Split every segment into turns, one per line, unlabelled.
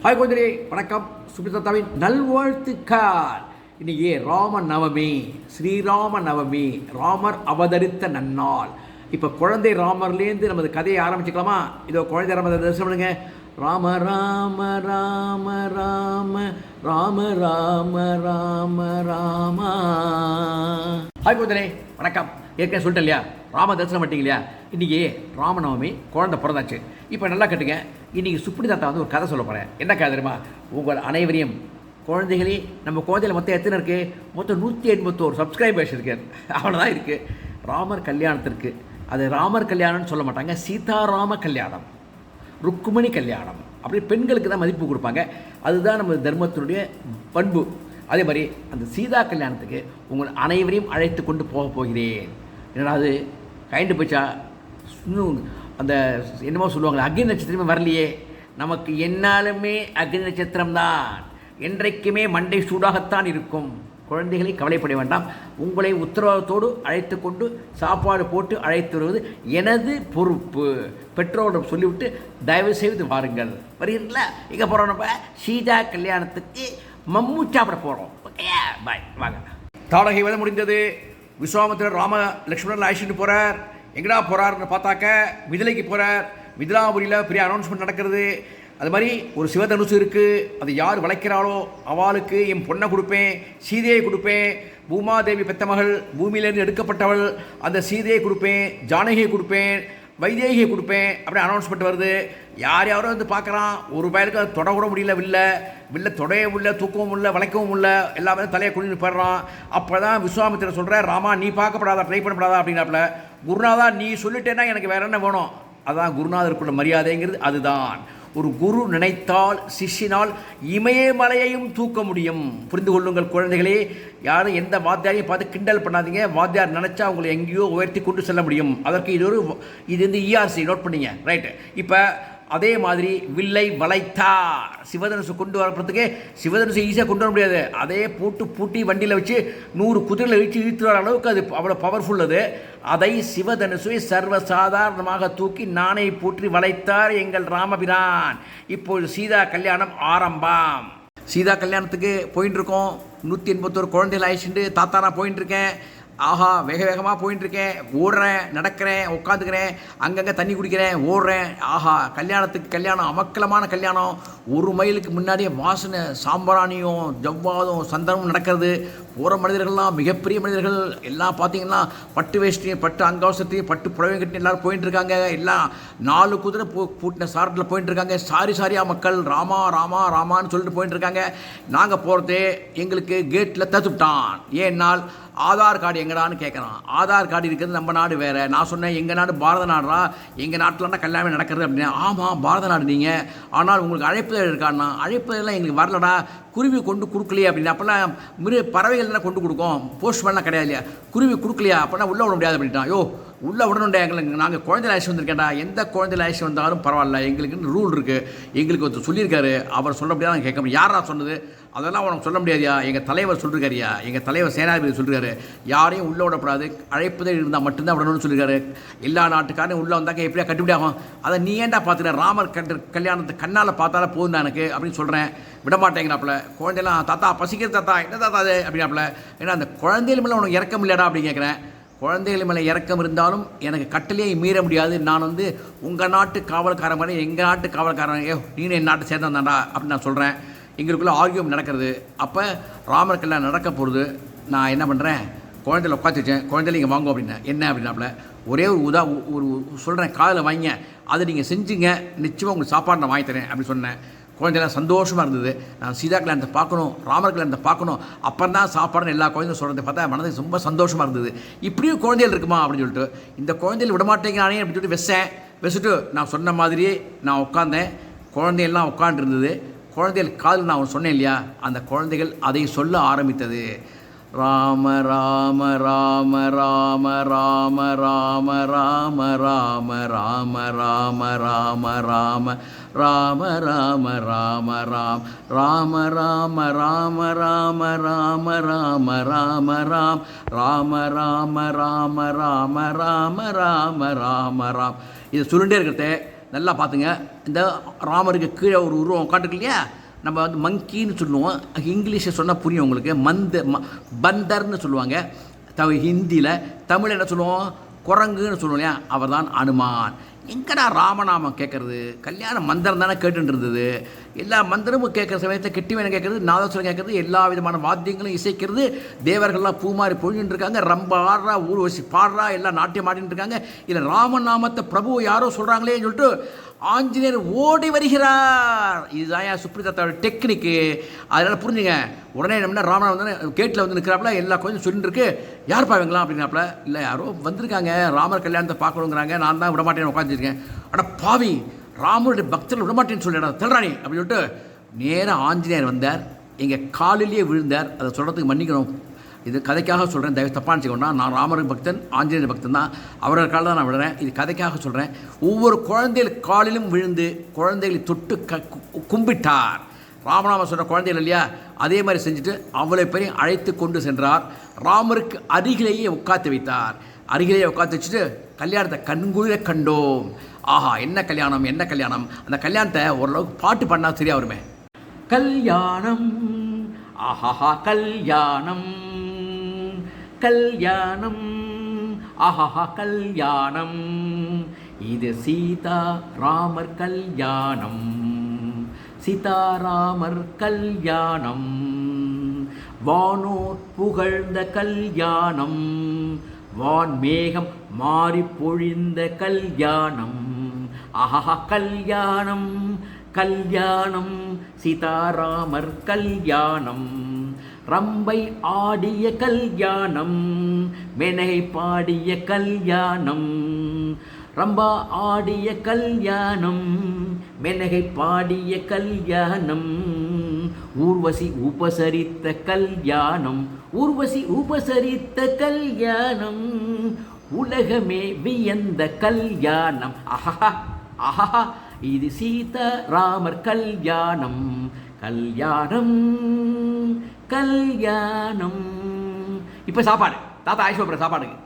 Hi கோதிரி, வணக்கம். சுபிதாவின் நல்வாழ்த்துக்கள். இன்னைக்கு ராம நவமி, ஸ்ரீராம நவமி, ராமர் அவதரித்த நன்னாள். இப்போ குழந்தை ராமர்லேருந்து நமது கதையை ஆரம்பிச்சுக்கலாமா? இதோ குழந்தை ராம தரிசனம் பண்ணுங்க. ராம ராம ராம ராம ராம ராம ராம ராம. ஹாய் கோதிரி, வணக்கம். ஏற்கனவே சொல்லிட்டேன் இல்லையா, ராம தரிசனம் பண்ணிட்டீங்க இல்லையா? இன்றைக்கி ராமநவமி, குழந்தை பிறந்தாச்சு. இப்போ நல்லா கேட்டுங்க. இன்றைக்கி சுப்பிடி தாத்தா ஒரு கதை சொல்ல போகிறேன். என்ன கதை தெரியுமா? உங்கள் அனைவரையும் குழந்தைகளே, நம்ம குழந்தைகள் மொத்தம் எத்தனை இருக்குது? மொத்தம் 181 சப்ஸ்கிரைபர்ஸ் இருக்குது. அவ்வளோதான் இருக்குது. ராமர் கல்யாணத்திற்கு, அது ராமர் கல்யாணம்னு சொல்ல மாட்டாங்க, சீதாராம கல்யாணம், ருக்குமணி கல்யாணம், அப்படி பெண்களுக்கு தான் மதிப்பு கொடுப்பாங்க. அதுதான் நம்ம தர்மத்தினுடைய பண்பு. அதே மாதிரி அந்த சீதா கல்யாணத்துக்கு உங்கள் அனைவரையும் அழைத்து கொண்டு போக போகிறேன். என்னடா அது கைண்டு போச்சா? இன்னும் அந்த என்னமோ சொல்லுவாங்களே, அக்னி நட்சத்திரமே வரலையே. நமக்கு என்னாலுமே அக்னி நட்சத்திரம்தான், என்றைக்குமே மண்டை சூடாகத்தான் இருக்கும். குழந்தைகளை கவலைப்பட வேண்டாம். உங்களை உத்தரவாதத்தோடு அழைத்து கொண்டு சாப்பாடு போட்டு அழைத்து வருவது எனது பொறுப்பு. பெற்றோரிடம் சொல்லிவிட்டு தயவு செய்து வாருங்கள். வருகிறீங்களா? இங்கே போகிறோம், நம்ம சீதா கல்யாணத்துக்கு மம்மு சாப்பிட போகிறோம். ஓகே, பாய், வாங்க. தாடகை வேலை முடிந்தது. விஸ்வாமித்திரர் ராம லக்ஷ்மணன் அழைச்சிட்டு போகிறார். எங்கடா போகிறாருன்னு பார்த்தாக்க மிதிலைக்கு போகிறார். மிதிலாபுரியில் பெரிய அனௌன்ஸ்மெண்ட் நடக்கிறது. அது மாதிரி ஒரு சிவதனுசு இருக்குது. அது யார் வளைக்கிறாளோ அவளுக்கு என் பொண்ணை கொடுப்பேன், சீதையை கொடுப்பேன். பூமாதேவி பெத்த மகள், பூமியிலேருந்து எடுக்கப்பட்டவள், அந்த சீதையை கொடுப்பேன், ஜானகியை கொடுப்பேன், வைதேகியை கொடுப்பேன். அப்படி அனௌன்ஸ்மெண்ட் வருது. யாரோ வந்து பார்க்குறான். ஒரு பயலுக்கு அது தொட கூட முடியல. வில்ல தொடையவும் இல்லை, தூக்கவும் இல்லை, வளைக்கவும் இல்லை. எல்லாமே தலையை குளின்னு போயிடுறான். அப்போ தான் விஸ்வாமித்திரர் சொல்கிறேன், ராமா நீ பார்க்கப்படாதா, ட்ரை பண்ணப்படாதா அப்படின்னாப்புல. குருநாதா நீ சொல்லிட்டேன்னா எனக்கு வேற என்ன வேணும்? அதான் குருநாதருக்குள்ள மரியாதைங்கிறது. அதுதான் ஒரு குரு நினைத்தால் சிஷ்யனால் இமயமலையையும் தூக்க முடியும். புரிந்து கொள்ளுங்கள் குழந்தைகளே. யாரும் எந்த வாத்தியாரையும் பார்த்து கிண்டல் பண்ணாதீங்க. வாத்தியார் நினச்சா அவங்களை எங்கேயோ உயர்த்தி கொண்டு செல்ல முடியும். அதற்கு இது வந்து இஆர்சி நோட் பண்ணிங்க, ரைட்டு. இப்போ அதே மாதிரி வில்லை வளைத்தார். சிவதனுசு கொண்டு வரப்படுறதுக்கு சிவதனுசு ஈஸியாக கொண்டு வர முடியாது. அதே பூட்டி வண்டியில் வச்சு 100 குதிரையில் வச்சு இழுத்து வர அளவுக்கு அது அவ்வளோ பவர்ஃபுல். அது அதை சிவதனுசை சர்வசாதாரணமாக தூக்கி நாணை பூற்றி வளைத்தார் எங்கள் ராமபிரான். இப்போது சீதா கல்யாணம் ஆரம்பம். சீதா கல்யாணத்துக்கு போயின்னு இருக்கோம். 181 குழந்தைகள் ஆயிடுச்சுட்டு தாத்தா நான் போயின்னு இருக்கேன். ஆஹா, வேகமாக போயின்ட்டுருக்கேன். ஓடுறேன், நடக்கிறேன், உட்காந்துக்கிறேன், அங்கங்கே தண்ணி குடிக்கிறேன், ஓடுறேன். ஆஹா, கல்யாணம், அமக்கலமான கல்யாணம். 1 மைலுக்கு முன்னாடியே வாசனை, சாம்பிராணியும் ஜவ்வாதும் சந்தனமும் நடக்கிறது. போகிற மனிதர்கள்லாம் மிகப்பெரிய மனிதர்கள். எல்லாம் பார்த்தீங்கன்னா பட்டு வேஷ்டியும், பட்டு அங்கவசத்தையும், பட்டு புடவையும் கட்டி எல்லோரும் போயின்ட்டுருக்காங்க. எல்லாம் 4 குதிரை பூட்டின சாரத்தில் போயின்ட்டுருக்காங்க. சாரியாக மக்கள் ராமா ராமா ராமான்னு சொல்லிட்டு போயின்ட்டுருக்காங்க. நாங்கள் போகிறது எங்களுக்கு கேட்டில் தத்துவிட்டான். ஏன்னால் ஆதார் கார்டு எங்கடான்னு கேட்குறான். ஆதார் கார்டு இருக்கிறது நம்ம நாடு வேறு. நான் சொன்னேன் எங்கள் நாடு பாரத நாடுறா, எங்கள் நாட்டில்னா கல்யாணம் நடக்கிறது அப்படின்னா. ஆமாம், பாரத நாடு நீங்கள், ஆனால் உங்களுக்கு அழைப்புதல் இருக்கான்னா. அழைப்புதெல்லாம் எங்களுக்கு வரலடா, குருவி கொண்டு கொடுக்கலையே அப்படின்னு. அப்போல்லாம் பறவைகள் தானே கொண்டு கொடுக்கும், போஸ்ட்மேன்லாம் கிடையாது இல்லையா. குருவி கொடுக்கலையா, அப்போனா உள்ளே விட முடியாது அப்படின்ட்டான். யோ, உள்ளே விடணுண்டா, எங்களுக்கு நாங்கள் குழந்தைல ஆயிடுச்சு வந்திருக்கேன்டா. எந்த குழந்தைல ஆயிடுச்சு வந்தாலும் பரவாயில்ல, எங்களுக்குன்னு ரூல் இருக்குது. எங்களுக்கு ஒருத்தர் சொல்லியிருக்காரு, அவர் சொல்ல முடியாது, நாங்கள் கேட்க முடியும். யாரா சொன்னது? அதெல்லாம் உனக்கு சொல்ல முடியாதியா, எங்கள் தலைவர் சொல்லியிருக்காரியா, எங்கள் தலைவர் சேனாதிபதி சொல்லியிருக்காரு, யாரையும் உள்ளே விடக்கூடாது, அழைப்புதல் இருந்தால் மட்டும்தான் விடணும்னு சொல்லியிருக்காரு. எல்லா நாட்டுக்காரையும் உள்ளே வந்தாக்க எப்படியா கட்டுப்படி ஆகும்? அதை நீ ஏன்டா பார்த்துக்க, ராமர் கல்யாணத்தை கண்ணால் பார்த்தாலே போதும் எனக்கு அப்படின்னு சொல்கிறேன். விடமாட்டேங்கிறாப்புல. குழந்தைலாம் தாத்தா பசிக்கிற தாத்தா, என்ன தாத்தா அது அப்படின்னாப்புல. ஏன்னா அந்த குழந்தைகள் மேலே உனக்கு இறக்கம் இல்லைடா அப்படின்னு கேட்குறேன். குழந்தைகள் மேலே இறக்கம் இருந்தாலும் எனக்கு கட்டளையை மீற முடியாது. நான் வந்து உங்கள் நாட்டு காவல்காரன் மாதிரி எங்கள் நாட்டு காவல்காரன், நீனும் என் நாட்டை சேர்ந்தான்டா அப்படின்னு நான் சொல்கிறேன். எங்களுக்குள்ளே ஆர்கியூம் நடக்கிறது. அப்போ ராமர் கல்யாணம் நடக்க போகிறது. நான் என்ன பண்ணுறேன், குழந்தைல உட்காந்து வச்சேன். குழந்தைல இங்கே வாங்க அப்படின்னா என்ன அப்படின்னாப்புல. ஒரே ஒரு சொல்கிறேன், காதில் வாங்க, அதை நீங்கள் செஞ்சுங்க, நிச்சயமாக உங்களுக்கு சாப்பாடு நான் வாங்கி தரேன் அப்படின்னு சொன்னேன். குழந்தைலாம் சந்தோஷமாக இருந்தது. நான் சீதா கல்யாணத்தை பார்க்கணும், ராமர் கல்யாணத்தை பார்க்கணும், அப்புறம் தான் சாப்பாடுன்னு எல்லா குழந்தையும் சொல்கிறத பார்த்தா மனதுக்கு ரொம்ப சந்தோஷமாக இருந்தது. இப்படியும் குழந்தைகள் இருக்குமா அப்படின்னு சொல்லிட்டு, இந்த குழந்தைகள் விடமாட்டேங்கிறானே அப்படின்னு சொல்லிட்டு வச்சுட்டு நான் சொன்ன மாதிரியே நான் உட்காந்தேன். குழந்தைகள்லாம் உட்காண்டிருந்தது. குழந்தைகள் காதில் நான் சொன்னேன் இல்லையா, அந்த குழந்தைகள் அதை சொல்ல ஆரம்பித்தது. ராம ராம ராம ராம ராம ராம ராம ராம ராம ராம ராம ராம ராம ராம ராம ராம் ராம ராம ராம ராம ராம ராம ராம ராம் ராம ராம ராம ராம ராம ராம ராம ராம். இது சொல்லிட்டே இருக்கிறத நல்லா பார்த்துங்க. இந்த ராமருக்கு கீழே ஒரு உருவம் உட்காந்துருக்கு இல்லையா, நம்ம வந்து மங்கின்னு சொல்லுவோம். இங்கிலீஷில் சொன்னால் புரியும் உங்களுக்கு. பந்தர்னு சொல்லுவாங்க ஹிந்தியில். தமிழ் என்ன சொல்லுவோம்? குரங்குன்னு சொல்லுவோம் இல்லையா, அவர் தான் அனுமான். எங்கடா ராமநாமம் கேட்குறது? கல்யாண மந்திரம் தானே கேட்டுட்டு இருந்தது. எல்லா மந்திரமும் கேட்குற சமயத்தில் கெட்டிவேனை கேட்குறது, நாதஸ்வரம் கேட்குறது, எல்லா விதமான வாத்தியங்களும் இசைக்கிறது. தேவர்கள்லாம் பூமாரி பொழிஞ்சுட்டு இருக்காங்க, ரொம்ப ஆடுறா, ஊர்வசி பாடுறா, எல்லாம் நாட்டியம் ஆடிட்டு இருக்காங்க. இதில் ராமநாமத்தை பிரபு யாரோ சொல்கிறாங்களேன்னு சொல்லிட்டு ஆஞ்சநேயர் ஓடி வருகிறார். இதுதான் சுப்ரீதாத்தாவோட டெக்னிக்கு. அதனால் புரிஞ்சுங்க. உடனே என்ன ராமநாதன் வந்து கேட்டில் வந்து நிற்கிறாப்புல, எல்லா கொஞ்சம் சொல்லிட்டு இருக்கு. யார் பாவங்களா அப்படின்னாப்புல, இல்லை யாரோ வந்திருக்காங்க ராமர் கல்யாணத்தை பார்க்கணுங்கிறாங்க, நான் தான் விடமாட்டேன்னு உட்காந்துருக்கேன். அட பாவி, ராமருடைய பக்தர்கள் விடமாட்டேன்னு சொல்லிடா தெல்றானி அப்படின்னு சொல்லிட்டு நேராக ஆஞ்சநேயர் வந்தார். எங்கள் காலிலேயே விழுந்தார். அதை சொல்கிறதுக்கு மன்னிக்கணும், இது கதைக்காக சொல்கிறேன், தயவு தப்பாக நினச்சிக்கோன்னா. நான் ராமர் பக்தன், ஆஞ்சநேயர் பக்தன் தான். அவரோட காலில் தான் நான் விடுறேன். இது கதைக்காக சொல்கிறேன். ஒவ்வொரு குழந்தைகள் காலிலும் விழுந்து குழந்தைகளை தொட்டு கும்பிட்டார். ராமநாம சொல்கிற குழந்தைகள் இல்லையா, அதே மாதிரி செஞ்சுட்டு அவ்வளோ பேரையும் அழைத்து கொண்டு சென்றார். ராமருக்கு அருகிலேயே உட்காத்து வைத்தார். அருகிலேயே உட்காந்து வச்சுட்டு கல்யாணத்தை கண்குளிர கண்டோம். ஆஹா, என்ன கல்யாணம், என்ன கல்யாணம். அந்த கல்யாணத்தை ஓரளவுக்கு பாட்டு பண்ணால் சரியாக வருமே. கல்யாணம், ஆஹா கல்யாணம், கல்யாணம், ஆஹா கல்யாணம், இது சீதா ராமர் கல்யாணம், சீதாராமர் கல்யாணம், வானோர் புகழ்ந்த கல்யாணம், வான்மேகம் மாறி பொழிந்த கல்யாணம், ஆஹா கல்யாணம், கல்யாணம், சீதாராமர் கல்யாணம், ரம்பை ஆடிய கல்யாணம், மெனகை பாடிய கல்யாணம், ரம்பா ஆடிய கல்யாணம், மெனகை பாடிய கல்யாணம், ஊர்வசி உபசரித்த கல்யாணம், ஊர்வசி உபசரித்த கல்யாணம், உலகமே வியந்த கல்யாணம், ஆஹா ஆஹா, இது சீதா ராமர் கல்யாணம், கல்யாணம், கல்யாணம். இப்போ சாப்பாடு, தாத்தா ஆயிஷோப்புற சாப்பாடுக்கு.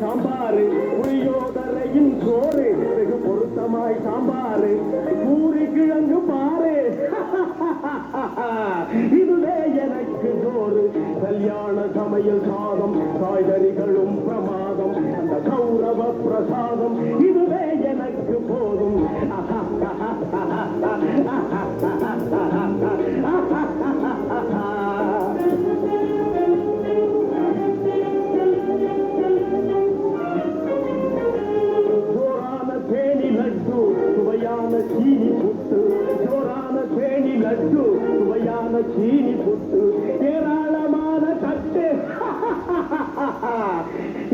சாம்பாரு புளியோதரையின் சோறு வெகு பொருத்தமாய் சாம்பாரு பூரி கிழங்கு பாரு இதுவே எனக்கு சோறு கல்யாண சமையல் சாதம் காய்கறிகளும் பிரமாதம் அந்த கௌரவ பிரசாதம் இதுவே எனக்கு போதும் சீனி புட்டு ஜோரான தேனி லட்டு சுவையான சீனி புட்டு ஏராளமான தட்டு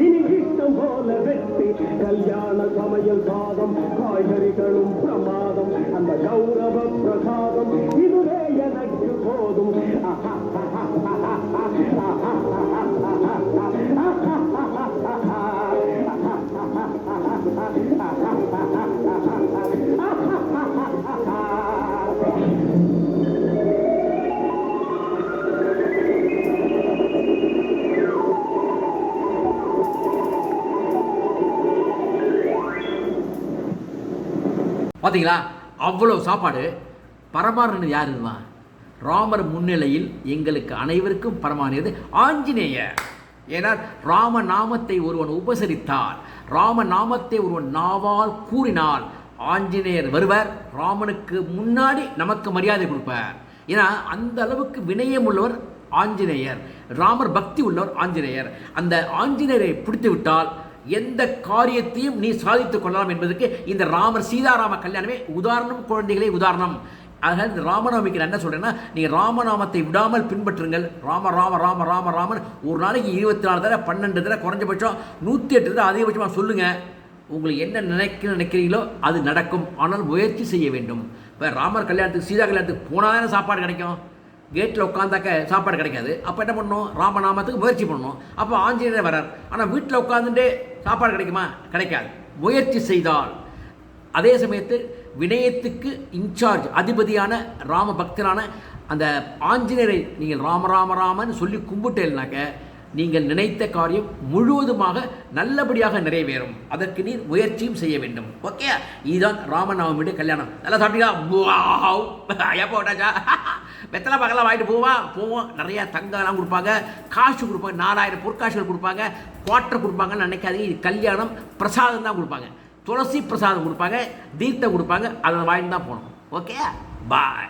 இனி இஷ்டம் போல வெட்டி கல்யாண சமையல் சாதம் காய்கறிகளும் பிரமாதம் அந்த கௌரவ பிரசாதம் இதுவே எனக்கு போதும்
பார்த்தீங்களா, அவ்வளோ சாப்பாடு. பரமாறன் யார் இருந்தான்? ராமர் முன்னிலையில் எங்களுக்கு அனைவருக்கும் பரமானது ஆஞ்சநேயர். ஏனால் ராமநாமத்தை ஒருவன் உபசரித்தால், ராமநாமத்தை ஒருவன் நாவால் கூறினால் ஆஞ்சநேயர் வருவர், ராமனுக்கு முன்னாடி நமக்கு மரியாதை கொடுப்பார். ஏன்னா அந்த அளவுக்கு வினயம் உள்ளவர் ஆஞ்சநேயர், ராமர் பக்தி உள்ளவர் ஆஞ்சநேயர். அந்த ஆஞ்சநேயரை பிடித்து விட்டால் எந்த காரியத்தையும் நீ சாதித்துக் கொள்ளலாம் என்பதற்கு இந்த ராமர் சீதாராம கல்யாணமே உதாரணம். குழந்தைகளே உதாரணம். ஆக இந்த ராமநவமிக்கு நான் என்ன சொல்கிறேன்னா, நீங்கள் ராமநாமத்தை விடாமல் பின்பற்றுங்கள். ராம ராம ராம ராம ராமன் ஒரு நாளைக்கு 24 தடவை 12 தடவை குறைஞ்சபட்சம் 108 தடவை அதிகபட்சமாக சொல்லுங்கள். உங்களுக்கு என்ன நினைக்கிறீங்களோ அது நடக்கும். ஆனால் முயற்சி செய்ய வேண்டும். இப்போ ராமர் கல்யாணத்துக்கு சீதா கல்யாணத்துக்கு போனால் தானே சாப்பாடு கிடைக்கும். கேட்டில் உட்காந்தாக்க சாப்பாடு கிடைக்காது. அப்போ என்ன பண்ணணும்? ராமநாமத்துக்கு முயற்சி பண்ணணும். அப்போ ஆஞ்சநேயர் வரார். ஆனால் வீட்டில் உட்காந்துட்டு சாப்பாடு கிடைக்குமா? கிடைக்காது. முயற்சி செய்தால். அதே சமயத்தில் வினயத்துக்கு இன்சார்ஜ் அதிபதியான ராம பக்தரான அந்த ஆஞ்சநேயரை நீங்கள் ராம ராம ராமன் சொல்லி கும்பிட்டேன்னாக்க நீங்கள் நினைத்த காரியம் முழுவதுமாக நல்லபடியாக நிறைவேறும். அதற்கு நீ முயற்சியும் செய்ய வேண்டும். ஓகே, இதுதான் ராமநவமியுடைய கல்யாணம். நல்லா சாப்பிட்டீங்களா? எப்போ விட்டாச்சா? வெத்தலை பகலாம் வாங்கிட்டு போவோம். நிறையா தங்கம்லாம் கொடுப்பாங்க, காசு கொடுப்பாங்க, 4000 பொற்காசுகள் கொடுப்பாங்க, குவாட்டர் கொடுப்பாங்கன்னு நினைக்காதீங்க. இது கல்யாணம் பிரசாதம் தான் கொடுப்பாங்க. துளசி பிரசாதம் கொடுப்பாங்க, தீர்த்தம் கொடுப்பாங்க. அதை வாங்கிட்டு தான் போகணும். ஓகே, பாய்.